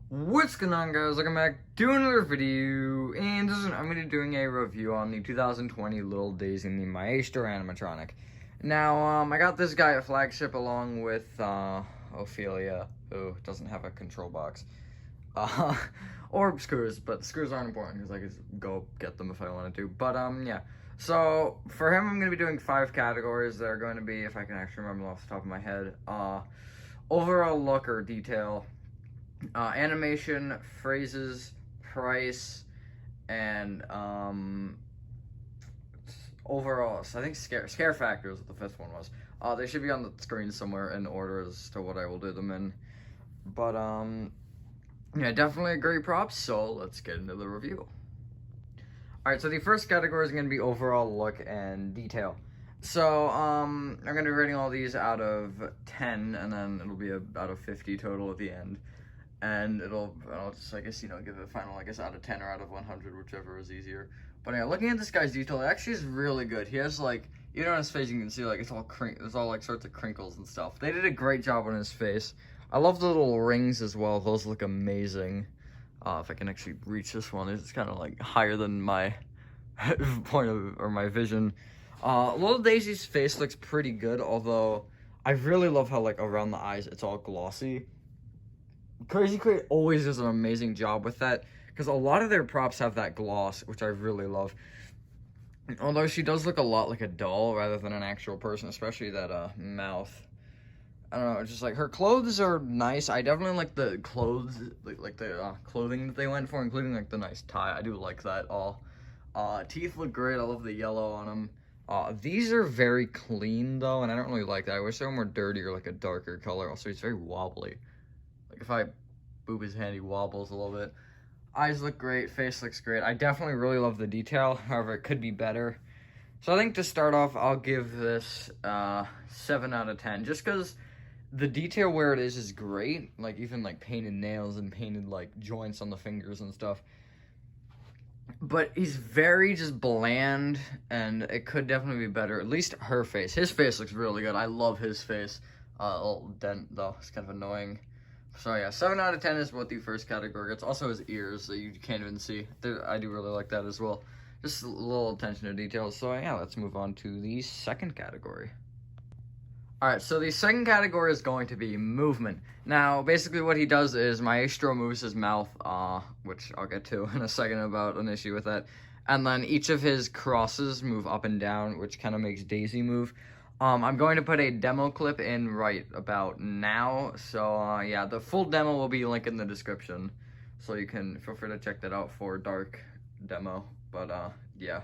What's going on, guys? Welcome back to another video, and I'm going to be doing a review on the 2020 Little Daisy in the Maestro Animatronic. Now, I got this guy at Flagship along with Ophelia, who doesn't have a control box, or screws, but screws aren't important because I could go get them if I wanted to. But yeah. So for him, I'm going to be doing 5 categories that are going to be, if I can actually remember them off the top of my head, overall look or detail, animation, phrases, price, and overall, so I think scare factor is what the 5th one was. They should be on the screen somewhere in order as to what I will do them in. But yeah, definitely a great prop, so let's get into the review. Alright, so the first category is going to be overall look and detail. So, I'm going to be rating all these out of 10, and then it'll be out of 50 total at the end. And I'll just, I guess, give it a final, I guess, out of 10 or out of 100, whichever is easier. But yeah, looking at this guy's detail, it actually is really good. He has, like, on his face, you can see, like, there's all, like, sorts of crinkles and stuff. They did a great job on his face. I love the little rings as well. Those look amazing. If I can actually reach this one, it's kind of, like, higher than my my vision. Little Daisy's face looks pretty good, although I really love how, like, around the eyes, it's all glossy. Crazy Crate always does an amazing job with that, because a lot of their props have that gloss, which I really love. Although she does look a lot like a doll rather than an actual person, especially that mouth. I don't know, just like her clothes are nice. I definitely like the clothes, like the clothing that they went for, including like the nice tie. I do like that all. Teeth look great. I love the yellow on them. These are very clean though, and I don't really like that. I wish they were more dirty or like a darker color. Also, it's very wobbly. Like if I boop his hand, he wobbles a little bit. Eyes look great, face looks great. I definitely really love the detail, however, it could be better. So I think to start off, I'll give this 7 out of 10, just because the detail where it is great. Like even like painted nails and painted like joints on the fingers and stuff. But he's very just bland, and it could definitely be better. At least her face. His face looks really good. I love his face. A little dent though, it's kind of annoying. So yeah, 7 out of 10 is what the first category gets. Also his ears that you can't even see. I do really like that as well. Just a little attention to details. So yeah, let's move on to the second category. Alright, so the second category is going to be movement. Now, basically what he does is Maestro moves his mouth, which I'll get to in a second about an issue with that. And then each of his crosses move up and down, which kind of makes Daisy move. I'm going to put a demo clip in right about now, so yeah, the full demo will be linked in the description, so you can feel free to check that out for dark demo, but yeah.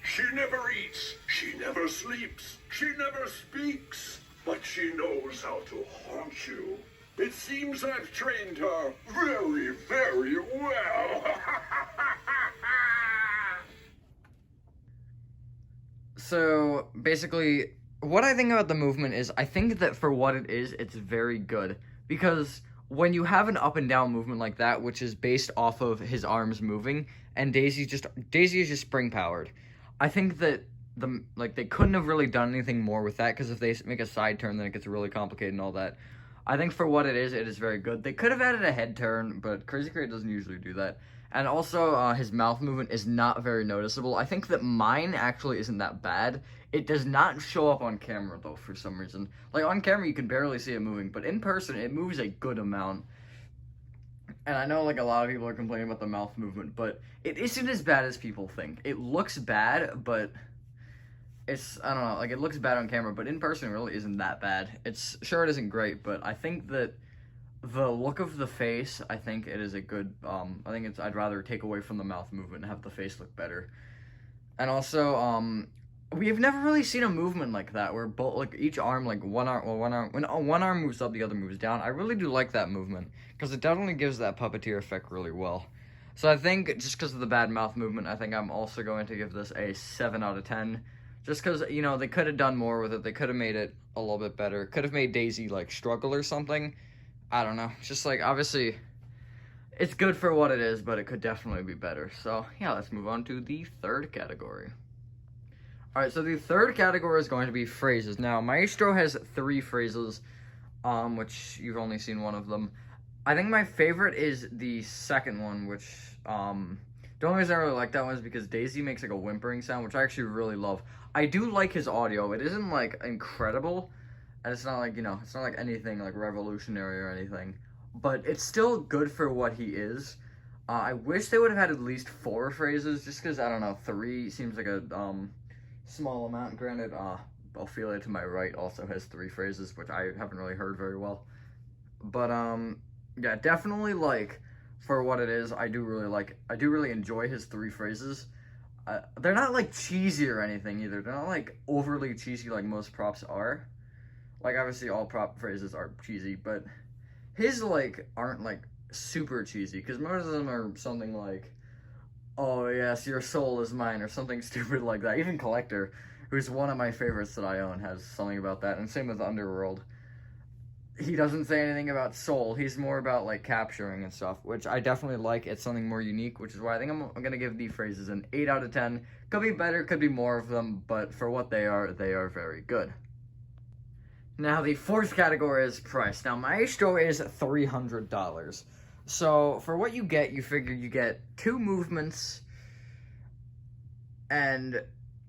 She never eats, she never sleeps, she never speaks, but she knows how to haunt you. It seems I've trained her very, very well. So, basically, what I think about the movement is, I think that for what it is, it's very good. Because when you have an up and down movement like that, which is based off of his arms moving, and Daisy is just spring-powered, I think that, they couldn't have really done anything more with that, because if they make a side turn, then it gets really complicated and all that. I think for what it is very good. They could have added a head turn, but Crazy Crate doesn't usually do that. And also, his mouth movement is not very noticeable. I think that mine actually isn't that bad. It does not show up on camera, though, for some reason. Like, on camera, you can barely see it moving, but in person, it moves a good amount. And I know, like, a lot of people are complaining about the mouth movement, but it isn't as bad as people think. It looks bad, but it's, I don't know, like, it looks bad on camera, but in person, it really isn't that bad. Sure, it isn't great, but I think that the look of the face, I think it is a good, I'd rather take away from the mouth movement and have the face look better. And also, we've never really seen a movement like that, where both, like, each arm, like, when one arm moves up, the other moves down. I really do like that movement, because it definitely gives that puppeteer effect really well. So I think, just because of the bad mouth movement, I think I'm also going to give this a 7 out of 10. Just because, they could have done more with it. They could have made it a little bit better. Could have made Daisy, like, struggle or something. I don't know. Just, like, obviously, it's good for what it is, but it could definitely be better. So, yeah, let's move on to the third category. Alright, so the third category is going to be phrases. Now, Maestro has 3 phrases, which you've only seen one of them. I think my favorite is the second one, which, the only reason I really like that one is because Daisy makes like a whimpering sound, which I actually really love. I do like his audio. It isn't like incredible, and it's not like, it's not like anything like revolutionary or anything, but it's still good for what he is. I wish they would have had at least 4 phrases, just because, I don't know, 3 seems like a small amount. Granted, Ophelia to my right also has 3 phrases, which I haven't really heard very well. But yeah, definitely, like, for what it is, I do really enjoy his 3 phrases. They're not like cheesy or anything either. They're not like overly cheesy like most props are. Like, obviously all prop phrases are cheesy, but his like aren't like super cheesy, because most of them are something like, "Oh yes, your soul is mine," or something stupid like that. Even Collector, who's one of my favorites that I own, has something about that, and same with Underworld. He doesn't say anything about soul. He's more about like capturing and stuff, which I definitely like. It's something more unique, which is why I think I'm gonna give the phrases an 8 out of 10. Could be better, could be more of them, but for what they are very good. Now the 4th category is price. Now Maestro is $300. So for what you get, you figure you get 2 movements, and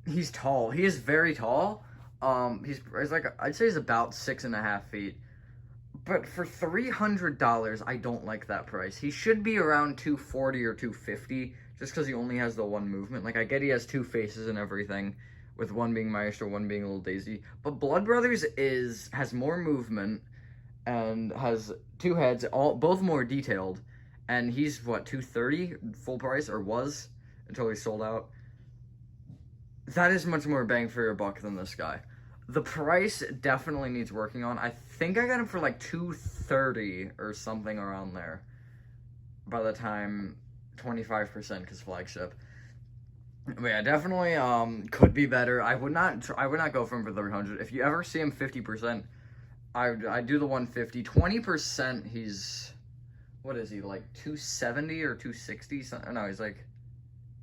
he's tall. He is very tall. He's like, I'd say he's about 6.5 feet. But for $300, I don't like that price. He should be around $240 or $250, just because he only has the 1 movement. Like, I get he has 2 faces and everything, with one being Maestro, one being Little Daisy. But Blood Brothers has more movement and has 2 heads, both more detailed. And he's what, $230 full price, or was until he sold out. That is much more bang for your buck than this guy. The price definitely needs working on. I think I got him for like $230 or something around there by the time 25% because flagship. But yeah, definitely could be better. I would not go for him for $300. If you ever see him 50%, I do the 150. 20%, he's, what is he, like 270 or 260? No, he's like,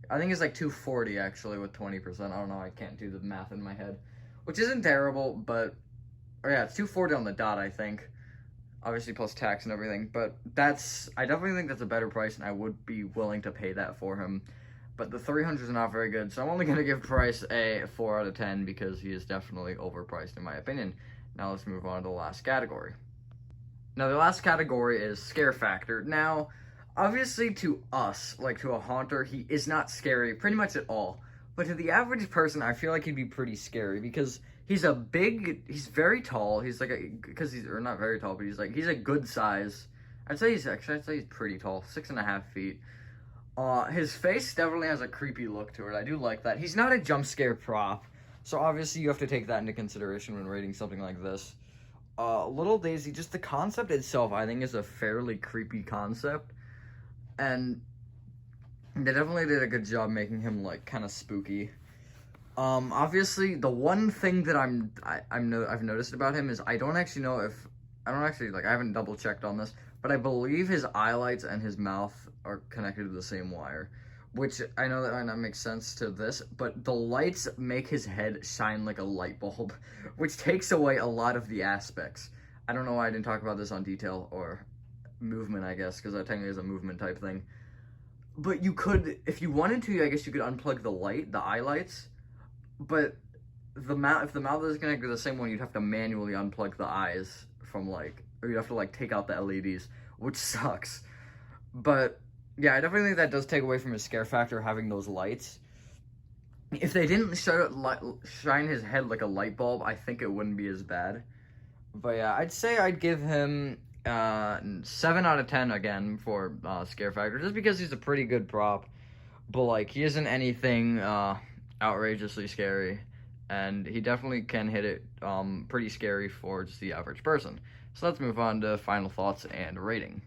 I think he's like 240 actually with 20%. I don't know, I can't do the math in my head. Which isn't terrible, but, oh yeah, it's 240 on the dot, I think. Obviously, plus tax and everything. But I definitely think that's a better price, and I would be willing to pay that for him. But the 300 is not very good, so I'm only going to give Price a 4 out of 10, because he is definitely overpriced, in my opinion. Now let's move on to the last category. Now, the last category is Scare Factor. Now, obviously, to us, like to a haunter, he is not scary pretty much at all. But to the average person, I feel like he'd be pretty scary, because he's very tall. He's like or not very tall, but he's a good size. I'd say he's pretty tall, 6.5 feet. His face definitely has a creepy look to it. I do like that. He's not a jump scare prop, so obviously you have to take that into consideration when rating something like this. Little Daisy, just the concept itself, I think, is a fairly creepy concept, and they definitely did a good job making him, like, kind of spooky. Obviously, the one thing that I've noticed about him is I haven't double checked on this, but I believe his eyelights and his mouth are connected to the same wire, which I know that might not make sense to this, but the lights make his head shine like a light bulb, which takes away a lot of the aspects. I don't know why I didn't talk about this on detail or movement, I guess, because that technically is a movement type thing. But you could, if you wanted to, I guess you could unplug the eye lights, but if the mouth is connected to the same one, you'd have to manually unplug the eyes from, like, or you'd have to, like, take out the LEDs, which sucks. But yeah, I definitely think that does take away from his scare factor, having those lights. If they didn't shine his head like a light bulb, I think it wouldn't be as bad. But yeah, I'd say I'd give him 7 out of 10 again for scare factor, just because he's a pretty good prop, but like he isn't anything outrageously scary, and he definitely can hit it pretty scary for just the average person. So let's move on to final thoughts and rating.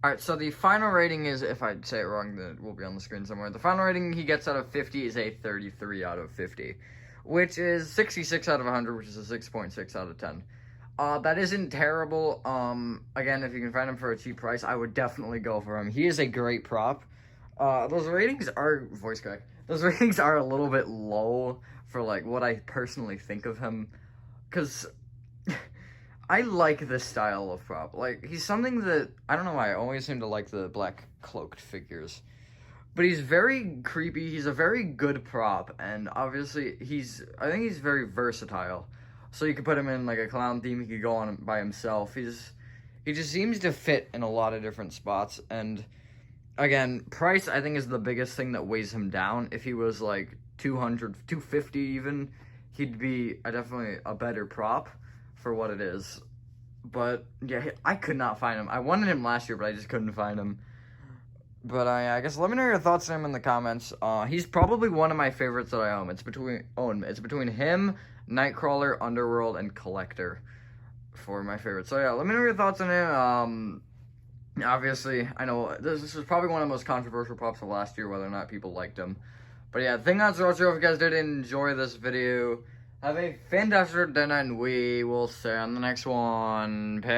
Alright, so the final rating is, if I say it wrong, then it will be on the screen somewhere. The final rating he gets out of 50 is a 33 out of 50, which is 66 out of 100, which is a 6.6 out of 10. That isn't terrible. Again, if you can find him for a cheap price, I would definitely go for him. He is a great prop. Those ratings are, voice crack, those ratings are a little bit low for, like, what I personally think of him, because I like this style of prop. Like, he's something that, I don't know why, I always seem to like the black cloaked figures. But he's very creepy, he's a very good prop, and obviously I think he's very versatile. So you could put him in like a clown theme, he could go on by himself. He just seems to fit in a lot of different spots, and again, price I think is the biggest thing that weighs him down. If he was like 200, 250 even, he'd be definitely a better prop for what it is. But yeah, I could not find him. I wanted him last year, but I just couldn't find him. But I guess let me know your thoughts on him in the comments. He's probably one of my favorites that I own. It's between him, Nightcrawler, Underworld, and Collector for my favorites. So yeah, let me know your thoughts on him. Obviously, I know this was probably one of the most controversial props of last year, whether or not people liked him. But yeah, thank God so much. If you guys did enjoy this video, have a fantastic dinner, and we will see you on the next one. Bye.